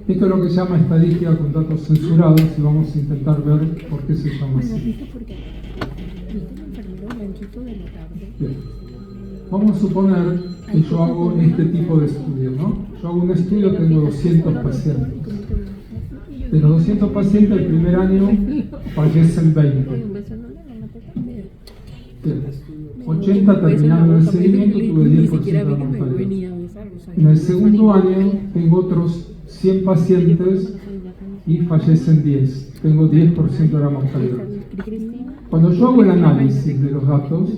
Esto es lo que se llama estadística con datos censurados y vamos a intentar ver por qué se llama así. Bien. Vamos a suponer que yo hago este tipo de estudio, ¿no? Yo hago un estudio, tengo 200 pacientes. De los 200 pacientes, el primer año fallecen 20. Bien. 80 terminaron el seguimiento, tuve 10% de la mortalidad. En el segundo año tengo otros 100 pacientes y fallecen 10. Tengo 10% de la mortalidad. Cuando yo hago el análisis de los datos,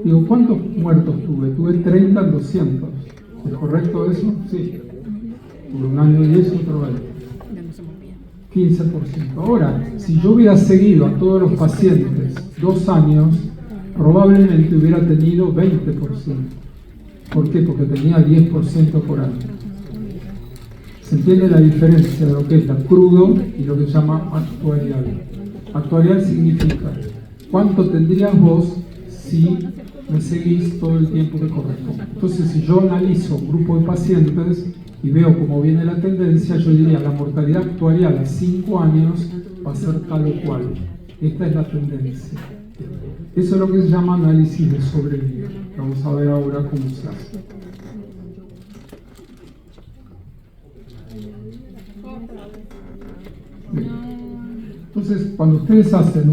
digo, ¿cuántos muertos tuve? Tuve 30 en 200. ¿Es correcto eso? Sí. Por un año 10, otro 20. 15%. Ahora, si yo hubiera seguido a todos los pacientes 2 años, probablemente hubiera tenido 20%. ¿Por qué? Porque tenía 10% por año. Se entiende la diferencia de lo que es la crudo y lo que se llama actuarial. Actuarial significa cuánto tendrías vos si me seguís todo el tiempo que corresponde. Entonces, si yo analizo un grupo de pacientes y veo cómo viene la tendencia, yo diría la mortalidad actuarial a 5 años va a ser tal o cual. Esta es la tendencia. Eso es lo que se llama análisis de sobrevida. Vamos a ver ahora cómo se hace. Bien. Entonces, cuando ustedes hacen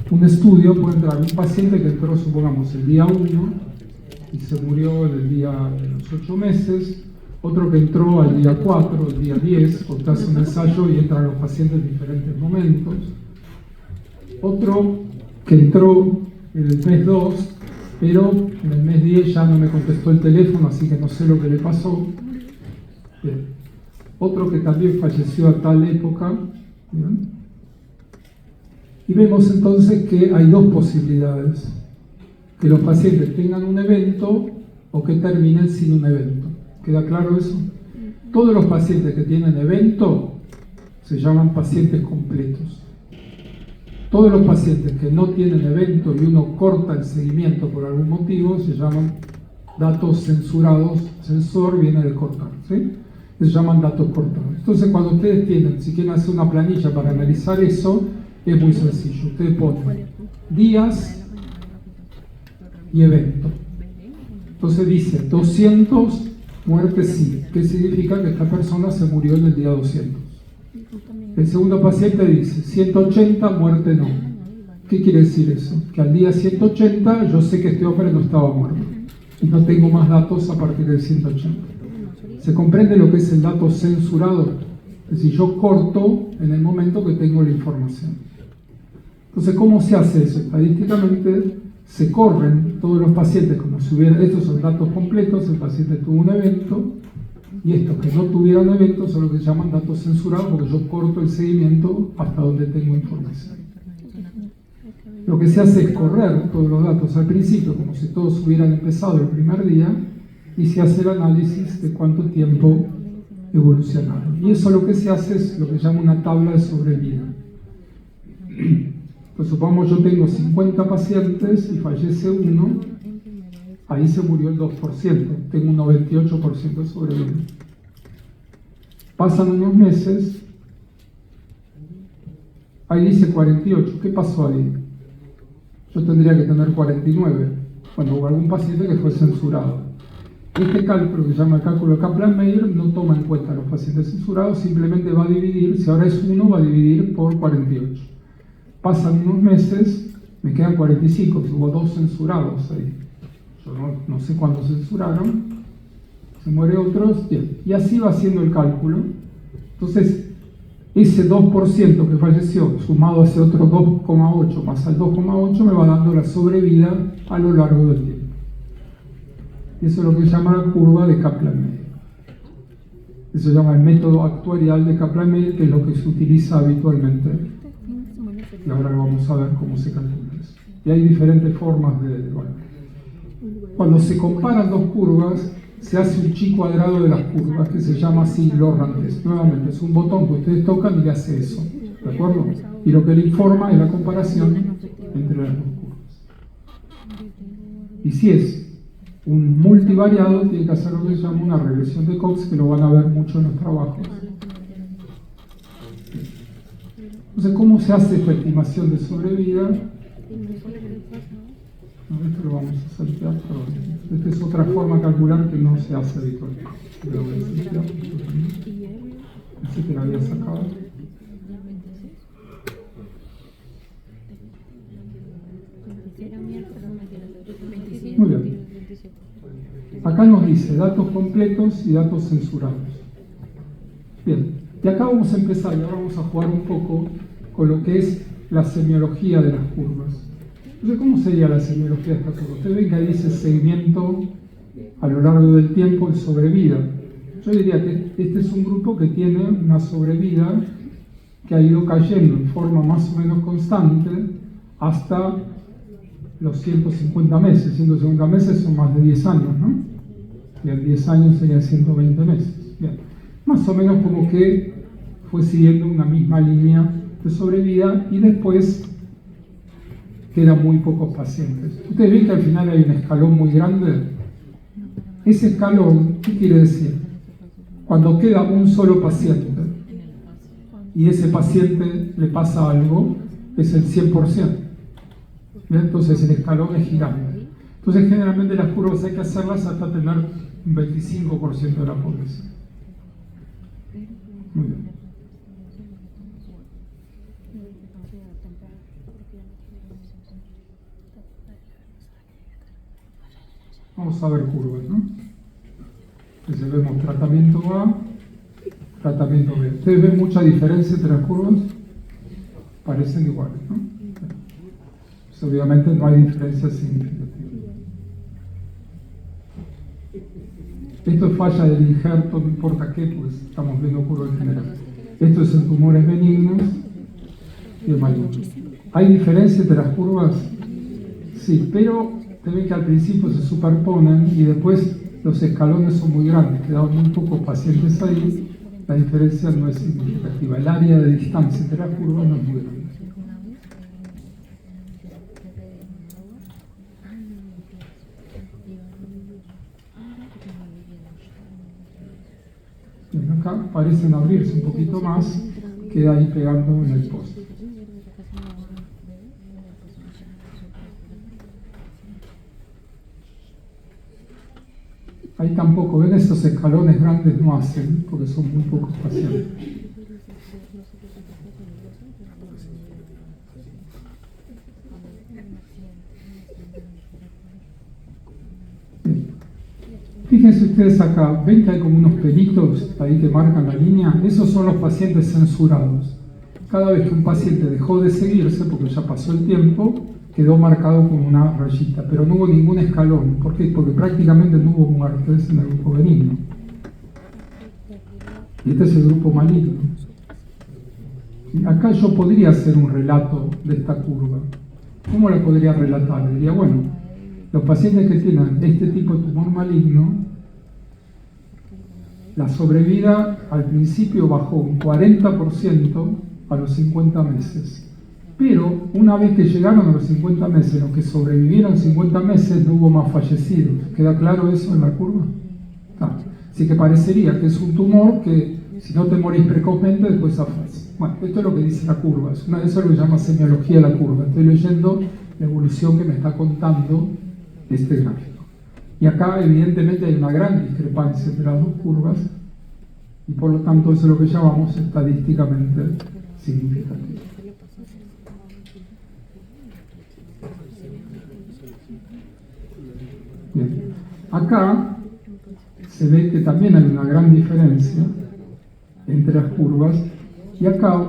un estudio, puede entrar un paciente que entró, supongamos, el día 1 y se murió en el día de los 8 meses, otro que entró al día 4, el día 10, usted hace un ensayo y entran los pacientes en diferentes momentos, otro que entró en el mes 2, pero en el mes 10 ya no me contestó el teléfono, así que no sé lo que le pasó. Bien. Otro que también falleció a tal época. Bien. Y vemos entonces que hay 2 posibilidades: que los pacientes tengan un evento o que terminen sin un evento. ¿Queda claro eso? Todos los pacientes que tienen evento se llaman pacientes completos. Todos los pacientes que no tienen evento y uno corta el seguimiento por algún motivo se llaman datos censurados. Censor viene de cortar, ¿sí? Se llaman datos cortados. Entonces, cuando ustedes tienen, si quieren hacer una planilla para analizar eso, es muy sencillo. Ustedes ponen días y evento. Entonces dice 200 muertes sí. ¿Qué significa? Que esta persona se murió en el día 200. El segundo paciente dice 180 muerte no. ¿Qué quiere decir eso? Que al día 180 yo sé que este hombre no estaba muerto y no tengo más datos a partir del 180. ¿Se comprende lo que es el dato censurado? Es decir, yo corto en el momento que tengo la información. Entonces, ¿cómo se hace eso? Estadísticamente se corren todos los pacientes como si hubiera, estos son datos completos, el paciente tuvo un evento, y estos que no tuvieron eventos son lo que se llaman datos censurados, porque yo corto el seguimiento hasta donde tengo información. Lo que se hace es correr todos los datos al principio, como si todos hubieran empezado el primer día, y se hace el análisis de cuánto tiempo evolucionaron. Y eso lo que se hace es lo que se llama una tabla de sobrevida. Pues supongamos yo tengo 50 pacientes y fallece uno, ahí se murió el 2%, tengo un 98% de sobrevida. Pasan unos meses, ahí dice 48, ¿qué pasó ahí? Yo tendría que tener 49, bueno, hubo algún paciente que fue censurado. Este cálculo, que se llama el cálculo de Kaplan-Meier, no toma en cuenta a los pacientes censurados, simplemente va a dividir, si ahora es 1, va a dividir por 48. Pasan unos meses, me quedan 45, hubo 2 censurados ahí. Yo no sé cuándo censuraron, se muere otros, bien. Y así va haciendo el cálculo. Entonces, ese 2% que falleció, sumado a ese otro 2,8 más al 2,8, me va dando la sobrevida a lo largo del tiempo. Eso es lo que se llama la curva de Kaplan-Meier. Eso se llama el método actuarial de Kaplan-Meier, que es lo que se utiliza habitualmente. Y ahora vamos a ver cómo se calcula eso. Y hay diferentes formas de... Bueno, cuando se comparan 2 curvas, se hace un chi cuadrado de las curvas, que se llama así Lorentz test. Nuevamente, es un botón que ustedes tocan y le hace eso. ¿De acuerdo? Y lo que le informa es la comparación entre las 2 curvas. Y si es un multivariado tiene que hacer lo que se llama una regresión de Cox, que lo van a ver mucho en los trabajos. Entonces, ¿cómo se hace esta estimación de sobrevida? No, esto lo vamos a saltear, perdón. Esta es otra forma de calcular que no se hace habitualmente. Lo voy a saltear, esto también. Pensé que lo había sacado. Muy bien. Acá nos dice datos completos y datos censurados. Bien, y acá vamos a empezar y ahora vamos a jugar un poco con lo que es la semiología de las curvas. Entonces, ¿cómo sería la semiología de esta curva? Ustedes ven que ahí dice seguimiento a lo largo del tiempo en sobrevida. Yo diría que este es un grupo que tiene una sobrevida que ha ido cayendo en forma más o menos constante hasta los 150 meses. 150 meses son más de 10 años, ¿no? Bien, 10 años serían 120 meses. Bien. Más o menos como que fue siguiendo una misma línea de sobrevida y después quedan muy pocos pacientes. Ustedes ven que al final hay un escalón muy grande. Ese escalón, ¿qué quiere decir? Cuando queda un solo paciente y ese paciente le pasa algo, es el 100%. ¿Bien? Entonces el escalón es gigante. Entonces generalmente las curvas hay que hacerlas hasta tener un 25% de la población. Muy bien. Vamos a ver curvas, ¿no? Entonces vemos tratamiento A, tratamiento B. ¿Ustedes ven mucha diferencia entre las curvas? Parecen iguales, ¿no? Pues obviamente no hay diferencia significativa. Esto es falla del injerto, no importa qué, pues estamos viendo curvas en general. Esto es en tumores benignos y en malignos. ¿Hay diferencia entre las curvas? Sí, pero te ven que al principio se superponen y después los escalones son muy grandes, quedan muy pocos pacientes ahí, la diferencia no es significativa. El área de distancia entre las curvas no es muy grande. Bien, acá parecen abrirse un poquito más, queda ahí pegando en el poste. Ahí tampoco, ven, esos escalones grandes no hacen, porque son muy pocos pacientes. Bien. Fíjense ustedes acá, ven que hay como unos pelitos ahí que marcan la línea. Esos son los pacientes censurados. Cada vez que un paciente dejó de seguirse, porque ya pasó el tiempo, quedó marcado con una rayita, pero no hubo ningún escalón. ¿Por qué? Porque prácticamente no hubo muertes en el grupo benigno. Y este es el grupo maligno. Acá yo podría hacer un relato de esta curva. ¿Cómo la podría relatar? Diría, bueno, los pacientes que tienen este tipo de tumor maligno, la sobrevida al principio bajó un 40% a los 50 meses. Pero una vez que llegaron a los 50 meses, los que sobrevivieron 50 meses, no hubo más fallecidos. ¿Queda claro eso en la curva? Así que parecería que es un tumor que, si no te morís precozmente, después zafás. Bueno, esto es lo que dice la curva. Eso es lo que se llama semiología de la curva. Estoy leyendo la evolución que me está contando este gráfico. Y acá, evidentemente, hay una gran discrepancia entre las dos curvas, y por lo tanto, eso es lo que llamamos estadísticamente significativo. Bien. Acá se ve que también hay una gran diferencia entre las curvas, y acá,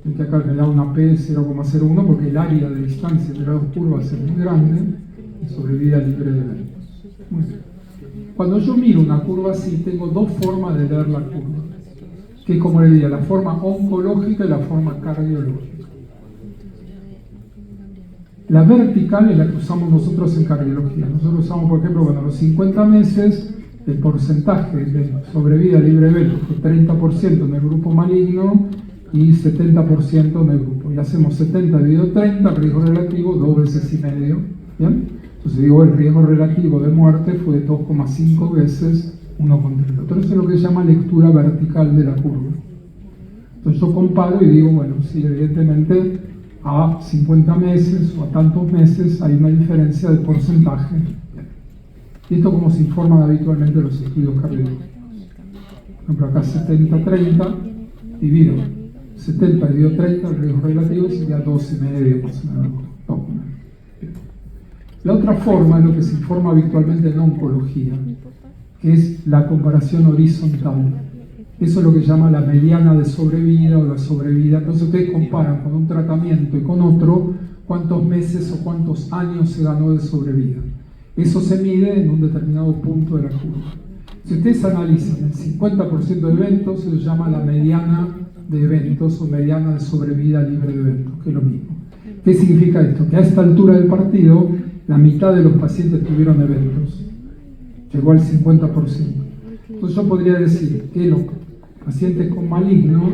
que acá me da una P de 0,01 porque el área de distancia entre las dos curvas es muy grande y sobrevida libre de eventos. Muy bien. Cuando yo miro una curva así, tengo dos formas de leer la curva, que es, como le diría, la forma oncológica y la forma cardiológica. La vertical es la que usamos nosotros en cardiología. Nosotros usamos, por ejemplo, a los 50 meses, el porcentaje de sobrevida libre de eventos fue 30% en el grupo maligno y 70% en el grupo. Y hacemos 70 dividido 30, riesgo relativo, 2 veces y medio. ¿Bien? Entonces digo, el riesgo relativo de muerte fue de 2,5 veces 1,3. Pero eso es lo que se llama lectura vertical de la curva. Entonces yo comparo y digo, bueno, sí, evidentemente a 50 meses o a tantos meses hay una diferencia de porcentaje. Y esto como se informan habitualmente los estudios cardíacos. Por ejemplo, acá 70-30 divido 70 dividido 30, el riesgo relativo sería 2,5 más o menos. 2,5. La otra forma es lo que se informa habitualmente en oncología, que es la comparación horizontal. Eso es lo que llama la mediana de sobrevida o la sobrevida. Entonces ustedes comparan con un tratamiento y con otro cuántos meses o cuántos años se ganó de sobrevida. Eso se mide en un determinado punto de la curva. Si ustedes analizan el 50% de eventos, se llama la mediana de eventos o mediana de sobrevida libre de eventos, que es lo mismo. ¿Qué significa esto? Que a esta altura del partido, la mitad de los pacientes tuvieron eventos. Llegó al 50%. Entonces yo podría decir que los pacientes con maligno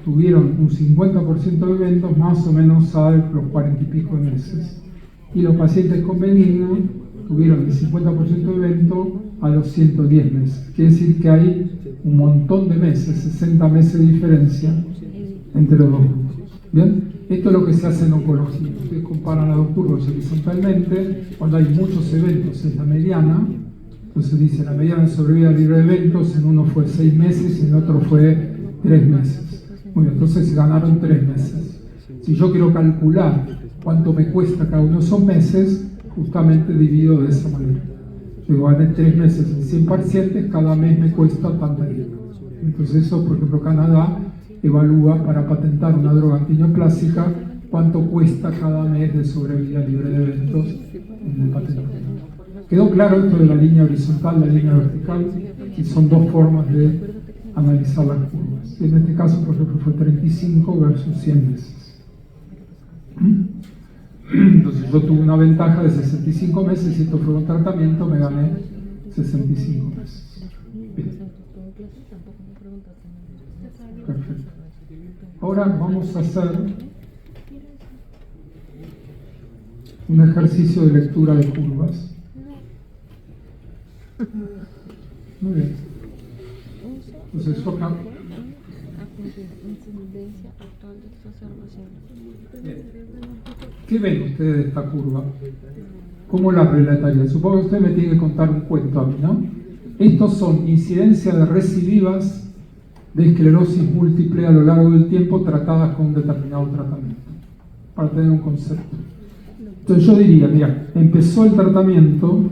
tuvieron un 50% de eventos más o menos a los 40 y pico de meses. Y los pacientes con benigno tuvieron el 50% de eventos a los 110 meses. Quiere decir que hay un montón de meses, 60 meses de diferencia entre los dos grupos. ¿Bien? Esto es lo que se hace en oncología. Ustedes comparan las dos curvas horizontalmente, cuando hay muchos eventos es la mediana. Entonces dice, la mediana de sobrevida libre de eventos, en uno fue 6 meses y en otro fue 3 meses. Muy bien, entonces se ganaron 3 meses. Si yo quiero calcular cuánto me cuesta cada uno de esos meses, justamente divido de esa manera. Yo gané 3 meses en 100 pacientes, cada mes me cuesta tanta dinero. Entonces eso, por ejemplo, Canadá evalúa para patentar una droga antineoplásica cuánto cuesta cada mes de sobrevida libre de eventos en el patente. ¿Quedó claro esto de la línea horizontal, la línea vertical? Y son dos formas de analizar las curvas. En este caso, por ejemplo, fue 35 versus 100 meses. Entonces yo tuve una ventaja de 65 meses y esto fue un tratamiento, me gané 65 meses. Bien. Perfecto. Ahora vamos a hacer un ejercicio de lectura de curvas. Muy bien. Entonces yo acá. ¿Qué ven ustedes de esta curva? ¿Cómo la relatarían? Supongo que usted me tiene que contar un cuento a mí, ¿no? Estos son incidencias de recidivas de esclerosis múltiple a lo largo del tiempo tratadas con un determinado tratamiento, para tener un concepto. Entonces yo diría, mira, empezó el tratamiento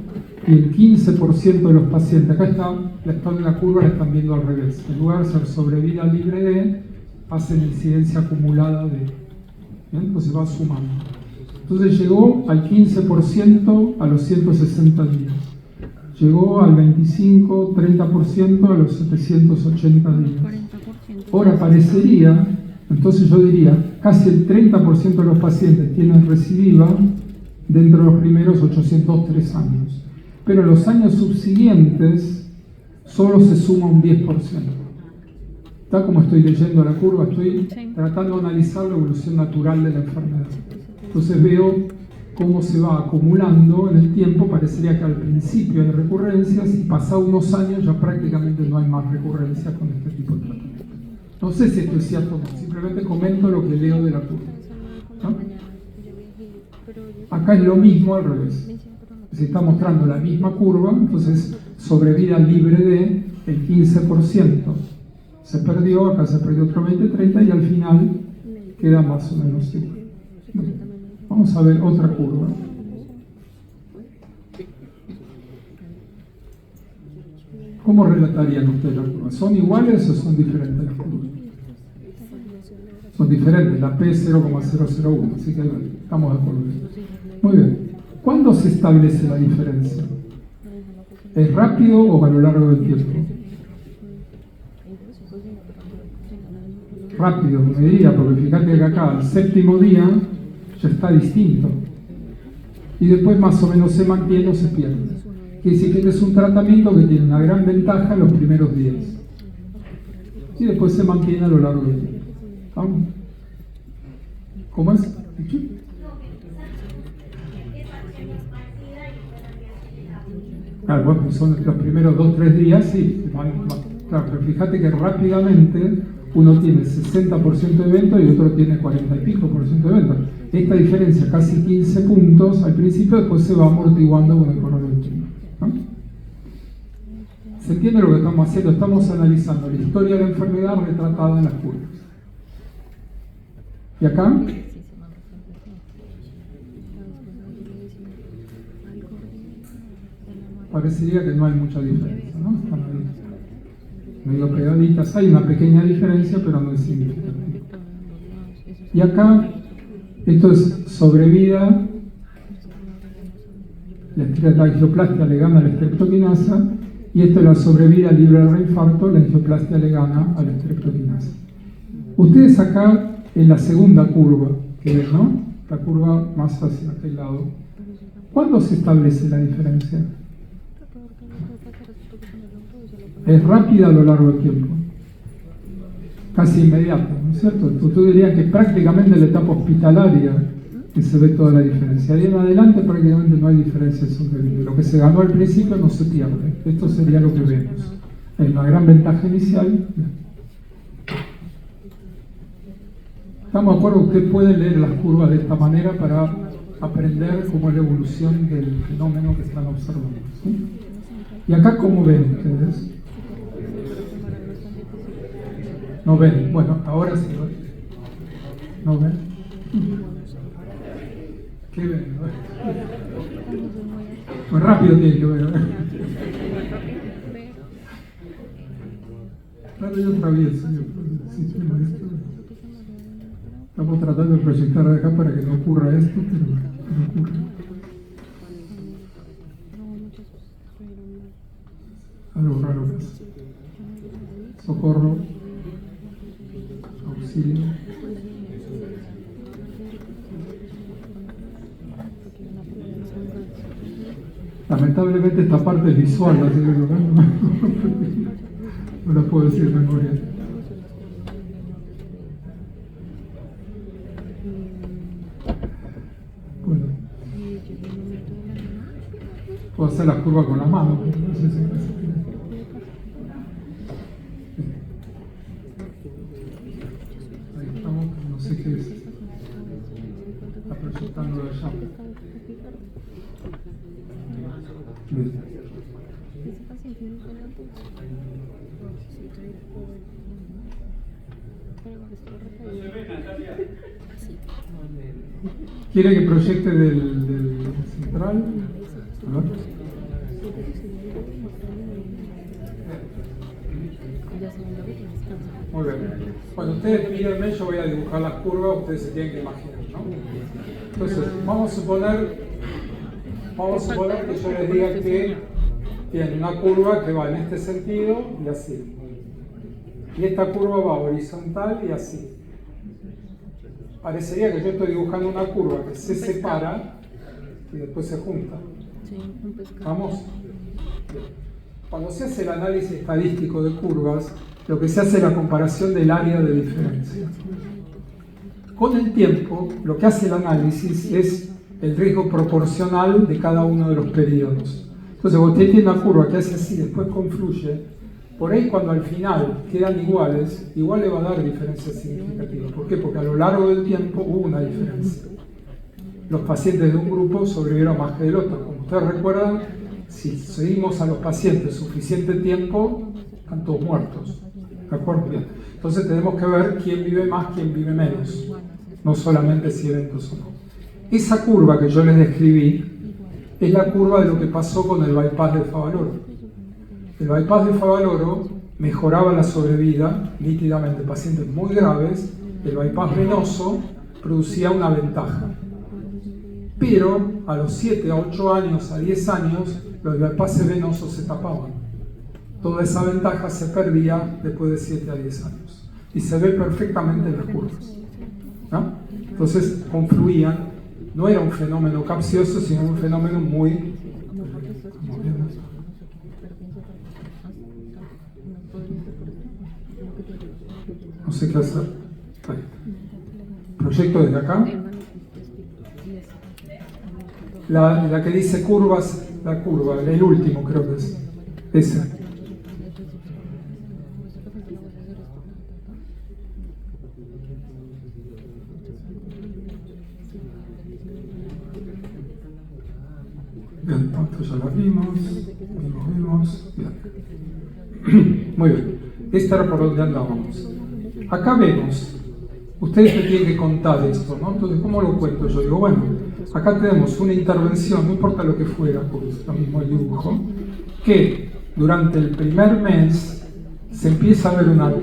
y el 15% de los pacientes, acá está en la curva, la están viendo al revés. En lugar de ser sobrevida libre de, hacen incidencia acumulada de. ¿Bien? Entonces va sumando. Entonces llegó al 15% a los 160 días. Llegó al 25, 30% a los 780 días. Ahora parecería, entonces yo diría, casi el 30% de los pacientes tienen recidiva dentro de los primeros 803 años. Pero en los años subsiguientes solo se suma un 10%. Está como estoy leyendo la curva, estoy tratando de analizar la evolución natural de la enfermedad. Entonces veo cómo se va acumulando en el tiempo. Parecería que al principio hay recurrencias y pasados unos años ya prácticamente no hay más recurrencias con este tipo de tratamiento. No sé si esto es cierto o no, simplemente comento lo que leo de la curva. ¿No? Acá es lo mismo al revés. Se está mostrando la misma curva, entonces sobrevida libre de el 15%. Se perdió, acá se perdió otro 20-30 y al final queda más o menos igual. Vamos a ver otra curva. ¿Cómo relatarían ustedes las curvas? ¿Son iguales o son diferentes las curvas? Son diferentes, la P es 0,001, así que estamos de acuerdo. Muy bien. ¿Cuándo se establece la diferencia? ¿Es rápido o a lo largo del tiempo? Rápido, me diría, porque fíjate que acá al séptimo día ya está distinto. Y después más o menos se mantiene o se pierde. Quiere decir que es un tratamiento que tiene una gran ventaja en los primeros días. Y después se mantiene a lo largo del tiempo. ¿Vamos? ¿Cómo es? Claro, bueno, son los primeros 2 o 3 días, sí, claro, pero fíjate que rápidamente uno tiene 60% de evento y otro tiene 40 y pico por ciento de evento. Esta diferencia, casi 15 puntos al principio, después se va amortiguando con el correr del tiempo, ¿no? ¿Se entiende lo que estamos haciendo? Estamos analizando la historia de la enfermedad retratada en las curvas. ¿Y acá? Parecería que no hay mucha diferencia, ¿no? Están ahí medio pegaditas. Hay una pequeña diferencia, pero no es significativa. Y acá, esto es sobrevida, la angioplastia le gana a la streptokinasa, y esto es la sobrevida libre de reinfarto, la angioplastia le gana a la streptokinasa. Ustedes acá, en la segunda curva, que ven, ¿no? La curva más hacia aquel lado. ¿Cuándo se establece la diferencia? Es rápida a lo largo del tiempo, casi inmediata, ¿no es cierto? Tú dirías que prácticamente en la etapa hospitalaria que se ve toda la diferencia. De en adelante prácticamente no hay diferencia sobre el lo que se ganó al principio no se pierde. Esto sería lo que vemos. Hay una gran ventaja inicial. ¿Estamos de acuerdo? Usted puede leer las curvas de esta manera para aprender cómo es la evolución del fenómeno que están observando, ¿sí? ¿Y acá cómo ven ustedes? ¿No ven? Bueno, ahora sí. ¿No ven? ¿Qué ven? Muy rápido tiene que ver. Claro, yo atravieso. Estamos tratando de proyectar de acá para que no ocurra esto, pero no ocurre. Algo raro es. Socorro. Auxilio. Lamentablemente esta parte es visual, así que no la puedo decir de memoria. Bueno, puedo hacer las curvas con la mano, no sé si ahí estamos, no sé qué es. Está proyectando allá. Bien. ¿Quiere que proyecte del central? A ver. Muy bien. Cuando ustedes mírenme, yo voy a dibujar las curvas, ustedes se tienen que imaginar, ¿no? Entonces, vamos a suponer que yo les diga que tiene una curva que va en este sentido y así. Y esta curva va horizontal y así. Parecería que yo estoy dibujando una curva que se separa y después se junta. ¿Vamos? Cuando se hace el análisis estadístico de curvas, lo que se hace es la comparación del área de diferencia. Con el tiempo, lo que hace el análisis es el riesgo proporcional de cada uno de los periodos. Entonces, cuando usted tiene una curva que hace así, después confluye, por ahí cuando al final quedan iguales, igual le va a dar diferencias significativas. ¿Por qué? Porque a lo largo del tiempo hubo una diferencia. Los pacientes de un grupo sobrevivieron más que del otro. Como ustedes recuerdan, si seguimos a los pacientes suficiente tiempo, están todos muertos. ¿De acuerdo? Bien. Entonces tenemos que ver quién vive más, quién vive menos. No solamente si eventos o no. Esa curva que yo les describí es la curva de lo que pasó con el bypass de Favaloro. El bypass de Favaloro mejoraba la sobrevida nítidamente en pacientes muy graves. El bypass venoso producía una ventaja. Pero a los 7, a 8 años, a 10 años, los bypasses venosos se tapaban. Toda esa ventaja se perdía después de 7 a 10 años. Y se ve perfectamente en las curvas, ¿no? Entonces confluían. No era un fenómeno capcioso, sino un fenómeno muy... No sé qué hacer. Proyecto desde acá. La que dice curvas la curva, el último creo que es ese. Bien, esto ya lo vimos. Bien. Muy bien. Esta era por donde andábamos. Acá vemos, ustedes me tienen que contar esto, ¿no? Entonces, ¿cómo lo cuento yo? Digo, bueno, acá tenemos una intervención, no importa lo que fuera, por lo mismo el dibujo, que durante el primer mes se empieza a ver una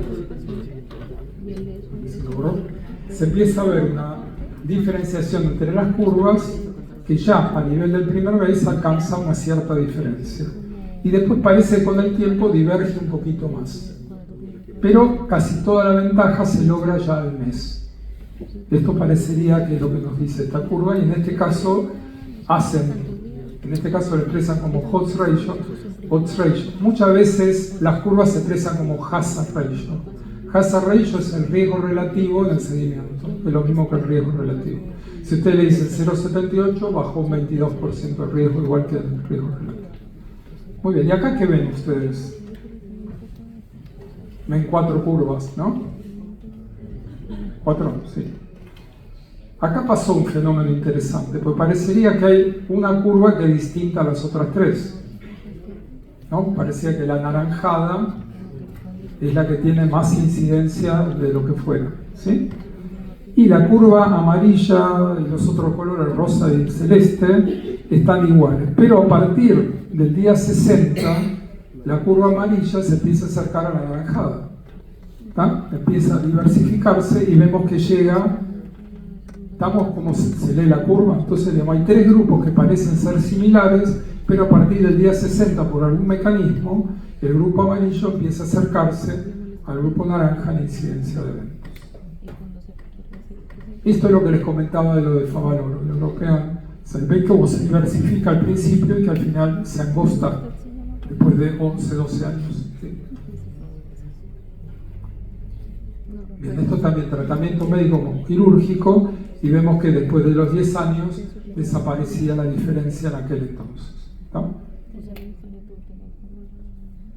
diferenciación entre las curvas que ya a nivel del primer mes alcanza una cierta diferencia. Y después parece que con el tiempo diverge un poquito más. Pero casi toda la ventaja se logra ya al mes. Esto parecería que es lo que nos dice esta curva, y en este caso lo expresan como odds ratio. Muchas veces las curvas se expresan como hazard ratio. Hazard ratio es el riesgo relativo en el seguimiento, es lo mismo que el riesgo relativo. Si usted le dice 0,78, bajó un 22% el riesgo, igual que el riesgo relativo. Muy bien, ¿y acá qué ven ustedes? Ven 4 curvas, ¿no? 4, sí. Acá pasó un fenómeno interesante, pues parecería que hay una curva que es distinta a las otras 3, ¿no? Parecía que la anaranjada es la que tiene más incidencia de lo que fuera, ¿sí? Y la curva amarilla y los otros colores, rosa y celeste, están iguales. Pero a partir del día 60, la curva amarilla se empieza a acercar a la anaranjada, ¿tá? Empieza a diversificarse y vemos que estamos como se lee la curva. Entonces hay 3 grupos que parecen ser similares, pero a partir del día 60, por algún mecanismo, el grupo amarillo empieza a acercarse al grupo naranja en incidencia de eventos. Esto es lo que les comentaba de lo de Favaloro. Lo que se ve cómo se diversifica al principio y que al final se angosta después de 11, 12 años. ¿Sí? Bien, esto también tratamiento médico como quirúrgico, y vemos que después de los 10 años desaparecía la diferencia en aquel entonces. ¿No?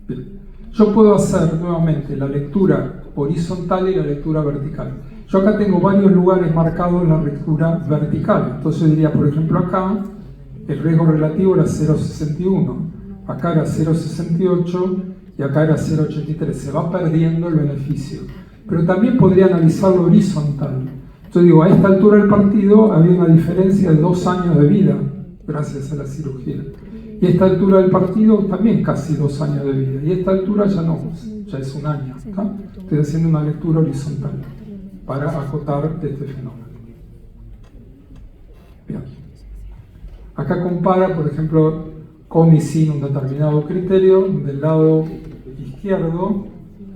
Bien. Yo puedo hacer nuevamente la lectura horizontal y la lectura vertical. Yo acá tengo varios lugares marcados en la lectura vertical. Entonces diría, por ejemplo, acá el riesgo relativo era 0,61, acá era 0,68 y acá era 0,83. Se va perdiendo el beneficio. Pero también podría analizarlo horizontal. Yo digo, a esta altura del partido había una diferencia de 2 años de vida gracias a la cirugía. Y a esta altura del partido también casi 2 años de vida. Y a esta altura ya no, ya es 1 año. ¿Está? Estoy haciendo una lectura horizontal para acotar este fenómeno. Bien. Acá compara, por ejemplo, con y sin un determinado criterio. Del lado izquierdo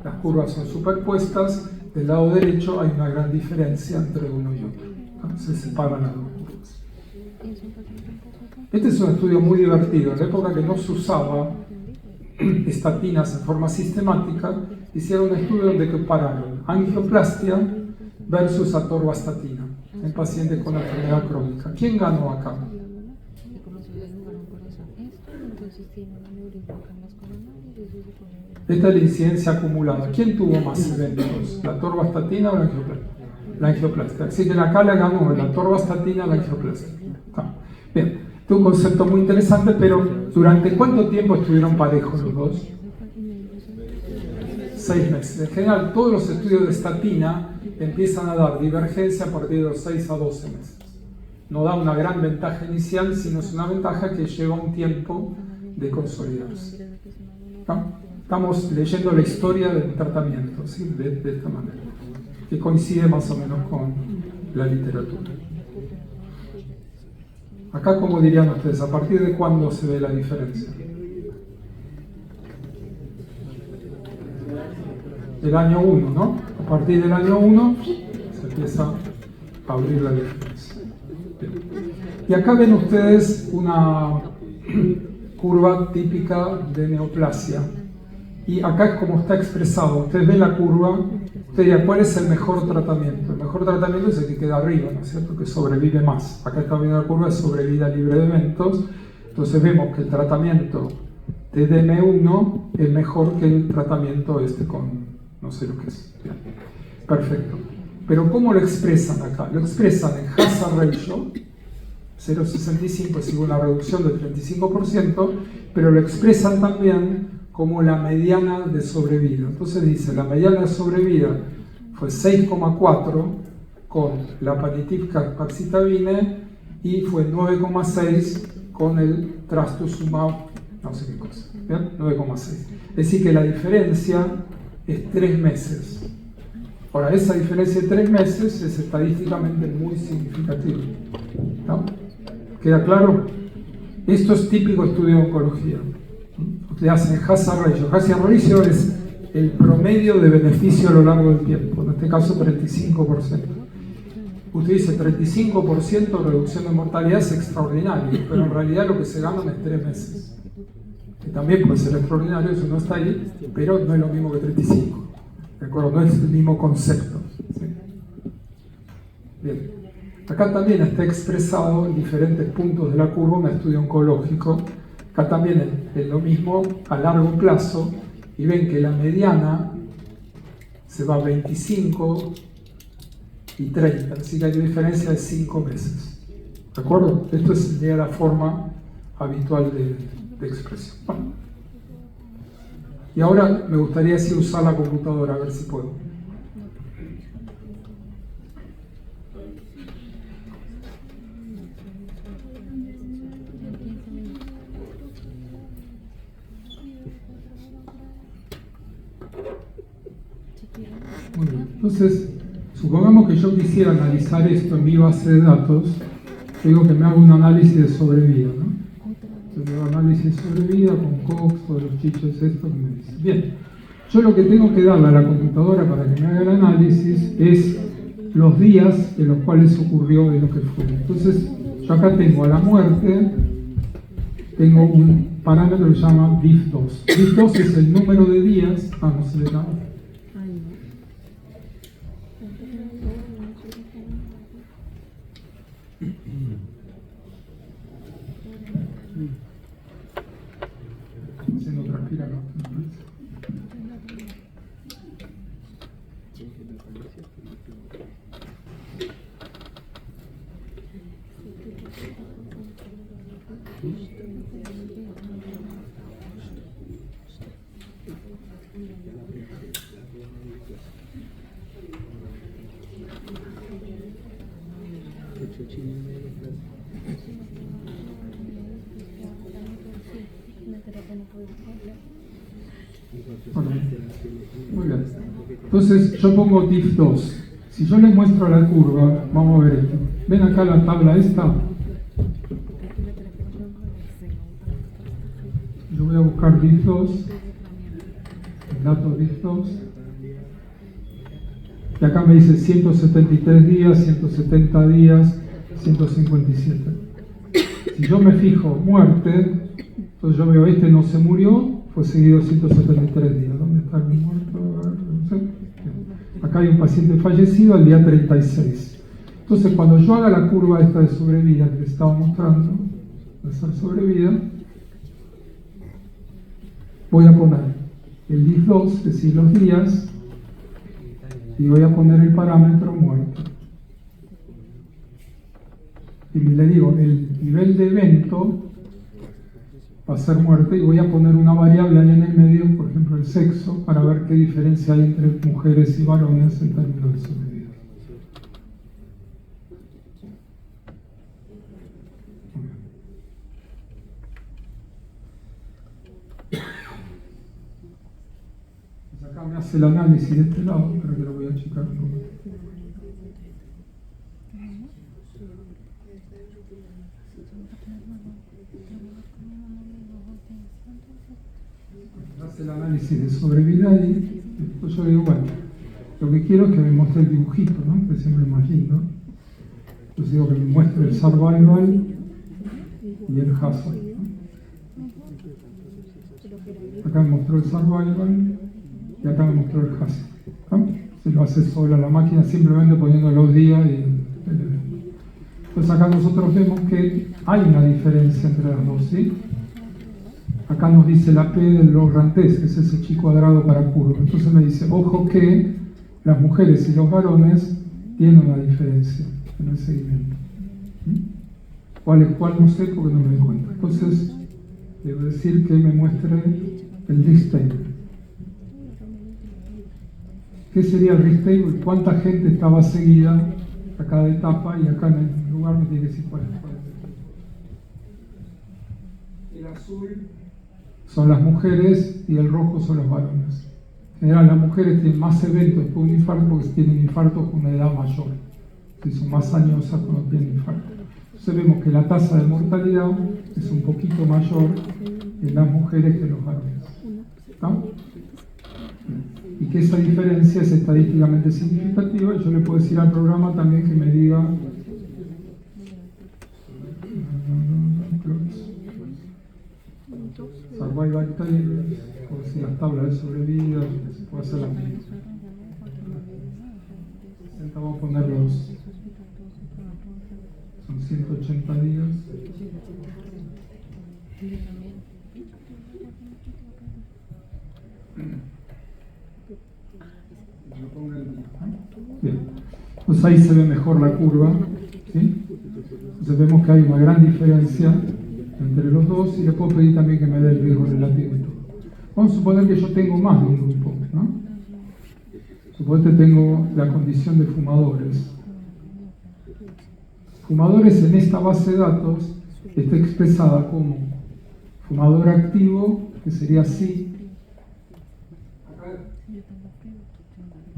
las curvas son superpuestas, del lado derecho hay una gran diferencia entre uno y otro. Se separan las dos curvas. Este es un estudio muy divertido. En la época que no se usaba estatinas en forma sistemática, hicieron un estudio donde compararon angioplastia versus atorvastatina en pacientes con enfermedad crónica. ¿Quién ganó acá? Esta es la incidencia acumulada. ¿Quién tuvo más eventos? ¿La atorvastatina o la angioplastia? La angioplastia. Así que acá la ganó la atorvastatina, la angioplastia. Bien, este es un concepto muy interesante, pero ¿durante cuánto tiempo estuvieron parejos los dos? 6 meses. En general, todos los estudios de estatina empiezan a dar divergencia a partir de los 6 a 12 meses. No da una gran ventaja inicial, sino es una ventaja que lleva un tiempo de consolidarse. ¿No? Estamos leyendo la historia del tratamiento, ¿sí? de esta manera, que coincide más o menos con la literatura. Acá, ¿cómo dirían ustedes? ¿A partir de cuándo se ve la diferencia? El año 1, ¿no? A partir del año 1 se empieza a abrir la diferencia. Bien. Y acá ven ustedes una curva típica de neoplasia. Y acá es como está expresado. Ustedes ven la curva, usted dirá, ¿cuál es el mejor tratamiento? El mejor tratamiento es el que queda arriba, ¿no es cierto? Que sobrevive más. Acá está viendo la curva de sobrevida libre de eventos. Entonces vemos que el tratamiento TDM1 es mejor que el tratamiento con, no sé lo que es. Bien. Perfecto. Pero ¿cómo lo expresan acá? Lo expresan en hazard ratio, 0,65 es igual a una reducción del 35%, pero lo expresan también como la mediana de sobrevida. Entonces dice, la mediana de sobrevida fue 6,4 con la panitivcapacitabine y fue 9,6 con el trastuzumab, no sé qué cosa, ¿bien? 9,6. Es decir que la diferencia es 3 meses. Ahora, esa diferencia de 3 meses es estadísticamente muy significativa, ¿no? ¿Queda claro? Esto es típico estudio de oncología. Ustedes hacen hazard ratio. Hazard ratio es el promedio de beneficio a lo largo del tiempo, en este caso 35%. Usted dice 35% de reducción de mortalidad es extraordinario, pero en realidad lo que se ganan es 3 meses. Que también puede ser extraordinario, eso no está ahí, pero no es lo mismo que 35. ¿De acuerdo? No es el mismo concepto. ¿Sí? Bien. Acá también está expresado en diferentes puntos de la curva un estudio oncológico. Acá también es lo mismo a largo plazo y ven que la mediana se va a 25 y 30, así que hay una diferencia de 5 meses. ¿De acuerdo? Esto sería la forma habitual de expresión. Bueno. Y ahora me gustaría así usar la computadora, a ver si puedo. Muy bien. Entonces, supongamos que yo quisiera analizar esto en mi base de datos. Yo digo que me hago un análisis de sobrevida, ¿no? Entonces, hago análisis de sobrevida con Cox, todos los chichos, esto que me dice. Bien, yo lo que tengo que darle a la computadora para que me haga el análisis es los días en los cuales ocurrió y lo que fue. Entonces, yo acá tengo a la muerte, tengo un parámetro que se llama DIF2. DIF2 es el número de días. No se le da. Haciendo transpirar, ¿no? Bueno, muy bien. Entonces yo pongo DIF2. Si yo les muestro la curva, vamos a ver esto. ¿Ven acá la tabla esta? Yo voy a buscar DIF2, el dato DIF2. Y acá me dice 173 días, 170 días, 157. Si yo me fijo muerte, entonces yo veo este no se murió, fue seguido 173 días. ¿Dónde está el muerto? No sé. Acá hay un paciente fallecido al día 36. Entonces cuando yo haga la curva esta de sobrevida que les estaba mostrando, de hacer sobrevida, voy a poner el DIF2, es decir, los días, y voy a poner el parámetro muerto. Y le digo, el nivel de evento va a ser muerte y voy a poner una variable ahí en el medio, por ejemplo el sexo, para ver qué diferencia hay entre mujeres y varones en términos de sobrevida. Pues acá me hace el análisis de este lado, pero que lo voy a checar un poco. Hace el análisis de sobrevida y después yo digo, bueno, lo que quiero es que me muestre el dibujito, ¿no? Que siempre es más lindo. Entonces digo que me muestre el survival y el hazard, ¿no? Acá me mostró el survival y acá me mostró el hazard, ¿no? Se lo hace sola la máquina simplemente poniendo los días y el evento. Entonces acá nosotros vemos que hay una diferencia entre las dos, ¿sí? Acá nos dice la P del log-rantés, que es ese chi cuadrado para curva. Entonces me dice, ojo que las mujeres y los varones tienen una diferencia en el seguimiento. ¿Cuál es cuál? No sé porque no me doy cuenta. Entonces, debo decir que me muestre el risk table. ¿Qué sería el risk table? ¿Cuánta gente estaba seguida a cada etapa? Y acá en el lugar me tiene que decir cuál es. El azul son las mujeres y el rojo son los varones. En general, las mujeres tienen más eventos después de un infarto porque tienen infartos con una edad mayor. Si son más añosas cuando tienen infarto. Entonces vemos que la tasa de mortalidad es un poquito mayor en las mujeres que en los varones. ¿Está? Y que esa diferencia es estadísticamente significativa. Y yo le puedo decir al programa también que me diga survival tables, o si las tablas de sobrevida, se puede hacer las mismas. Vamos a ponerlos, son 180 días. Bien, pues ahí se ve mejor la curva, ¿sí? Entonces vemos que hay una gran diferencia entre los dos y le puedo pedir también que me dé el riesgo relativo y todo. Vamos a suponer que yo tengo más de un grupo, ¿no? Suponete tengo la condición de fumadores. Fumadores en esta base de datos está expresada como fumador activo, que sería así.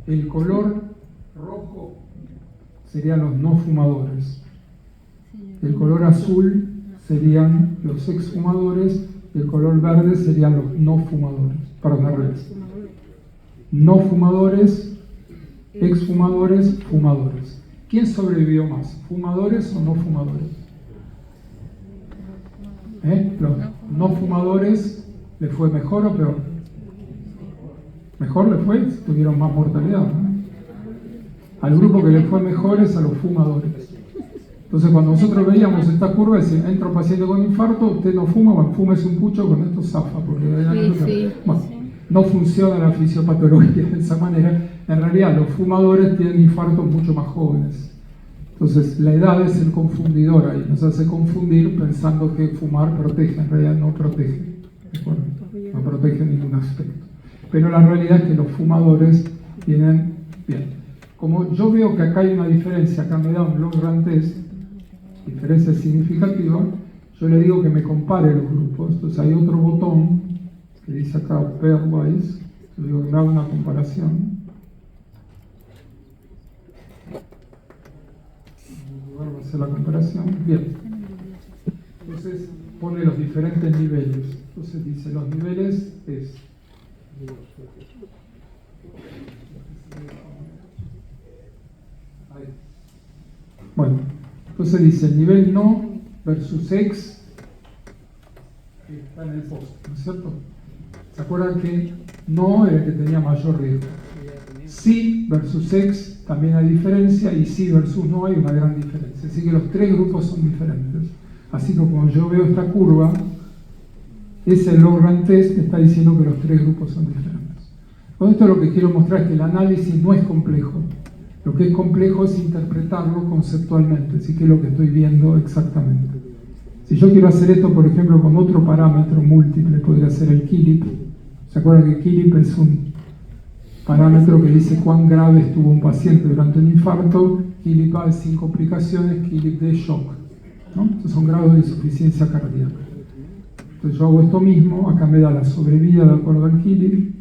El color rojo serían los no fumadores. El color azul serían los exfumadores y el color verde serían los no fumadores. Perdón, al revés. No fumadores, exfumadores, fumadores. ¿Quién sobrevivió más? ¿Fumadores o no fumadores? Los no fumadores, ¿le fue mejor o peor? Mejor le fue, tuvieron más mortalidad, ¿no? Al grupo que le fue mejor es a los fumadores. Entonces cuando nosotros veíamos esta curva, decía, entra un paciente con infarto, usted no fuma, bueno, fúmese un pucho, con esto zafa, porque bueno, no funciona la fisiopatología de esa manera. En realidad los fumadores tienen infartos mucho más jóvenes. Entonces la edad es el confundidor ahí, nos hace confundir pensando que fumar protege, en realidad no protege, no protege en ningún aspecto. Pero la realidad es que los fumadores tienen, bien, como yo veo que acá hay una diferencia, acá me da un log-rantés, diferencia significativa, yo le digo que me compare los grupos. Entonces hay otro botón que dice acá pairwise, yo digo que me haga una comparación. Vamos a hacer la comparación. Bien. Entonces pone los diferentes niveles. Entonces dice los niveles es ahí. Bueno, entonces dice el nivel no versus ex que está en el post, ¿no es cierto? ¿Se acuerdan que no era el que tenía mayor riesgo? Sí versus ex también hay diferencia y sí versus no hay una gran diferencia. Así que los tres grupos son diferentes. Así que cuando yo veo esta curva, ese log-rantés me está diciendo que los tres grupos son diferentes. Con esto lo que quiero mostrar es que el análisis no es complejo. Lo que es complejo es interpretarlo conceptualmente, así que es lo que estoy viendo exactamente. Si yo quiero hacer esto, por ejemplo, con otro parámetro múltiple, podría ser el KILIP. ¿Se acuerdan que KILIP es un parámetro que dice cuán grave estuvo un paciente durante un infarto? KILIP A es sin complicaciones, KILIP D shock, ¿no? Estos son grados de insuficiencia cardíaca. Entonces yo hago esto mismo, acá me da la sobrevida de acuerdo al KILIP,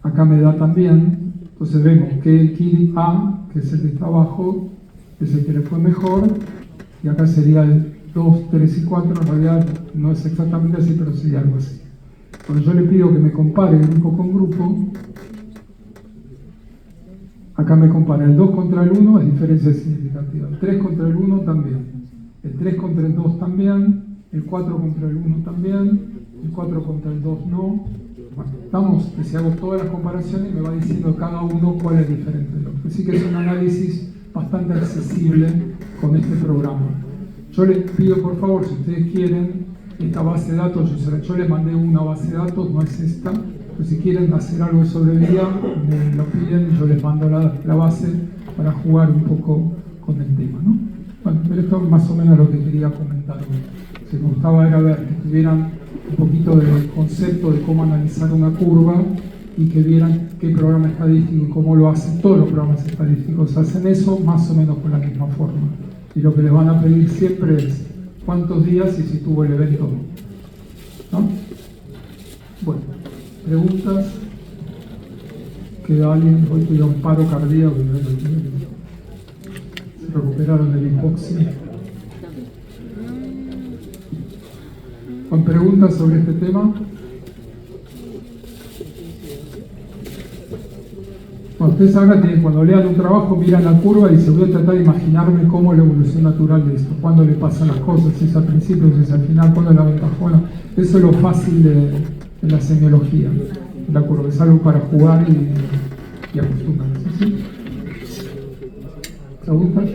acá me da también, entonces vemos que el KILIP A, que es el que está abajo, es el que le fue mejor, y acá sería el 2, 3 y 4, en realidad no es exactamente así, pero sería algo así. Cuando yo le pido que me compare grupo con grupo, acá me compara el 2 contra el 1, es diferencia significativa, el 3 contra el 1 también, el 3 contra el 2 también, el 4 contra el 1 también, el 4 contra el 2 no. Bueno, estamos, que si hago todas las comparaciones me va diciendo cada uno cuál es diferente del otro. Así que es un análisis bastante accesible con este programa. Yo les pido por favor, si ustedes quieren, esta base de datos, yo les mandé una base de datos, no es esta, pero si quieren hacer algo sobre VIA, me lo piden y yo les mando la base para jugar un poco con el tema, ¿no? Bueno, pero esto es más o menos lo que quería comentar hoy. Si me gustaba era ver que tuvieran un poquito del concepto de cómo analizar una curva y que vieran qué programa estadístico y cómo lo hacen. Todos los programas estadísticos hacen eso más o menos con la misma forma. Y lo que les van a pedir siempre es cuántos días y si tuvo el evento, ¿no? Bueno, preguntas. ¿Queda alguien? Hoy tuve un paro cardíaco y se recuperaron del hipoxia. ¿Con preguntas sobre este tema? Bueno, ustedes saben que cuando lean un trabajo miran la curva y se voy a tratar de imaginarme cómo es la evolución natural de esto, cuándo le pasan las cosas, si es al principio, si es al final, cuándo es la ventaja. Bueno, eso es lo fácil de la semiología, de la curva, es algo para jugar y acostumbrarse, ¿sí? ¿Preguntas?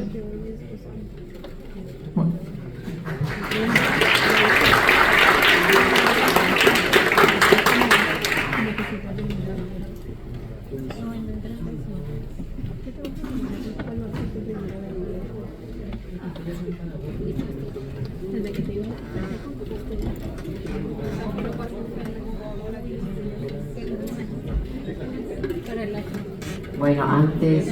Bueno. Bueno, antes